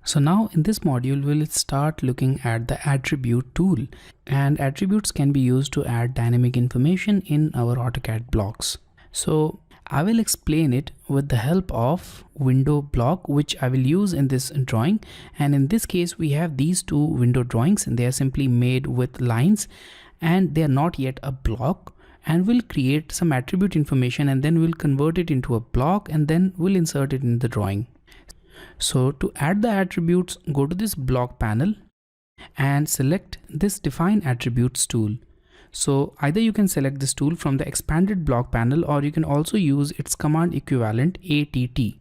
So now in this module, we'll start looking at the attribute tool, and attributes can be used to add dynamic information in our AutoCAD blocks. So I will explain it with the help of window block, which I will use in this drawing. And in this case, we have these two window drawings and they are simply made with lines and they are not yet a block. And we'll create some attribute information and then we'll convert it into a block and then we'll insert it in the drawing. So to add the attributes, go to this block panel and select this define attributes tool. So either you can select this tool from the expanded block panel or you can also use its command equivalent ATT.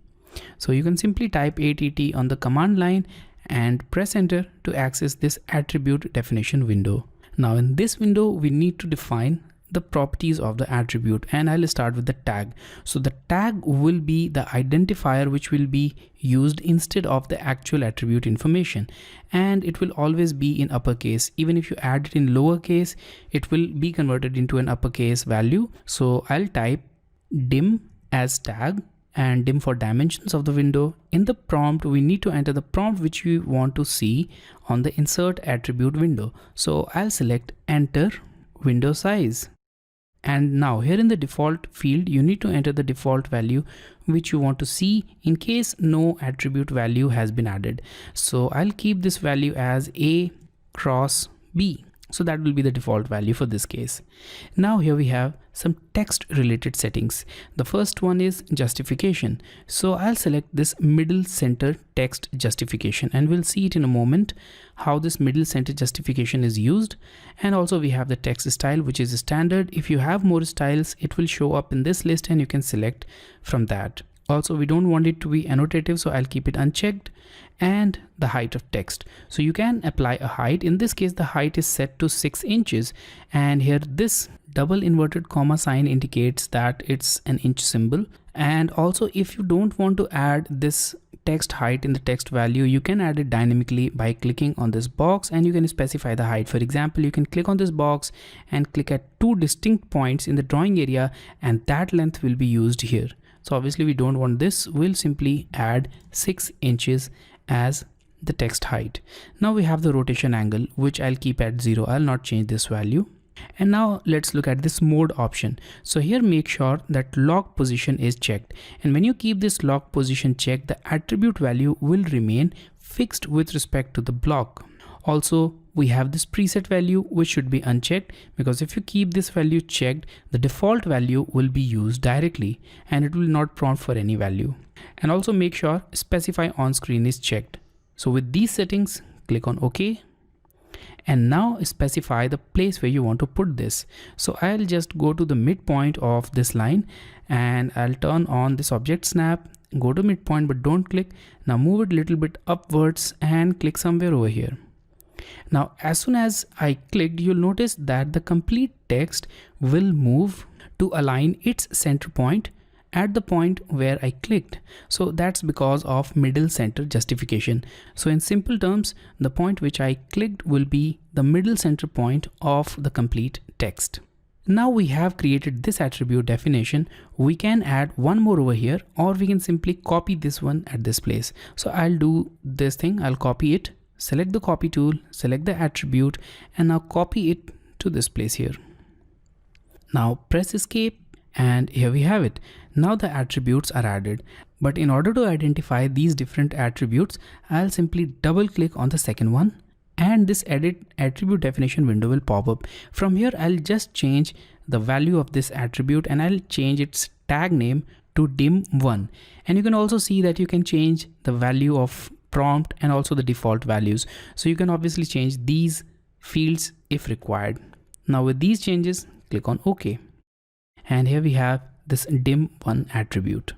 So you can simply type ATT on the command line and press enter to access this attribute definition window. Now in this window, we need to define the properties of the attribute, and I'll start with the tag. So the tag will be the identifier which will be used instead of the actual attribute information, and it will always be in uppercase. Even if you add it in lowercase, it will be converted into an uppercase value. So I'll type dim as tag and dim for dimensions of the window. In the prompt, we need to enter the prompt which we want to see on the insert attribute window. So I'll select enter window size. And now here in the default field, you need to enter the default value which you want to see in case no attribute value has been added. So I'll keep this value as A cross B. So that will be the default value for this case. Now here we have some text related settings. The first one is justification. So I'll select this middle center text justification and we'll see it in a moment how this middle center justification is used. And also we have the text style, which is standard. If you have more styles, it will show up in this list and you can select from that. Also, we don't want it to be annotative, so I'll keep it unchecked. And the height of text. So you can apply a height. In this case, the height is set to 6 inches. And here this double inverted comma sign indicates that it's an inch symbol. And also if you don't want to add this text height in the text value, you can add it dynamically by clicking on this box and you can specify the height. For example, you can click on this box and click at 2 distinct points in the drawing area and that length will be used here. So obviously we don't want this. We'll simply add 6 inches as the text height. Now we have the rotation angle, which I'll keep at 0. I'll not change this value. And now let's look at this mode option. So here make sure that lock position is checked. And when you keep this lock position checked, the attribute value will remain fixed with respect to the block. Also, we have this preset value which should be unchecked, because if you keep this value checked, the default value will be used directly and it will not prompt for any value. And also make sure specify on screen is checked. So with these settings, click on OK. And now specify the place where you want to put this. So I'll just go to the midpoint of this line and I'll turn on this object snap, go to midpoint but don't click. Now move it a little bit upwards and click somewhere over here. Now, as soon as I clicked, you'll notice that the complete text will move to align its center point at the point where I clicked. So that's because of middle center justification. So in simple terms, the point which I clicked will be the middle center point of the complete text. Now we have created this attribute definition. We can add one more over here, or we can simply copy this one at this place. So I'll do this thing. I'll copy it. Select the copy tool, select the attribute, and now copy it to this place here. Now press escape and here we have it. Now the attributes are added. But in order to identify these different attributes, I'll simply double click on the second one and this edit attribute definition window will pop up. From here, I'll just change the value of this attribute and I'll change its tag name to dim1. And you can also see that you can change the value of prompt and also the default values. So you can obviously change these fields if required. Now with these changes, click on OK. And here we have this dim1 attribute.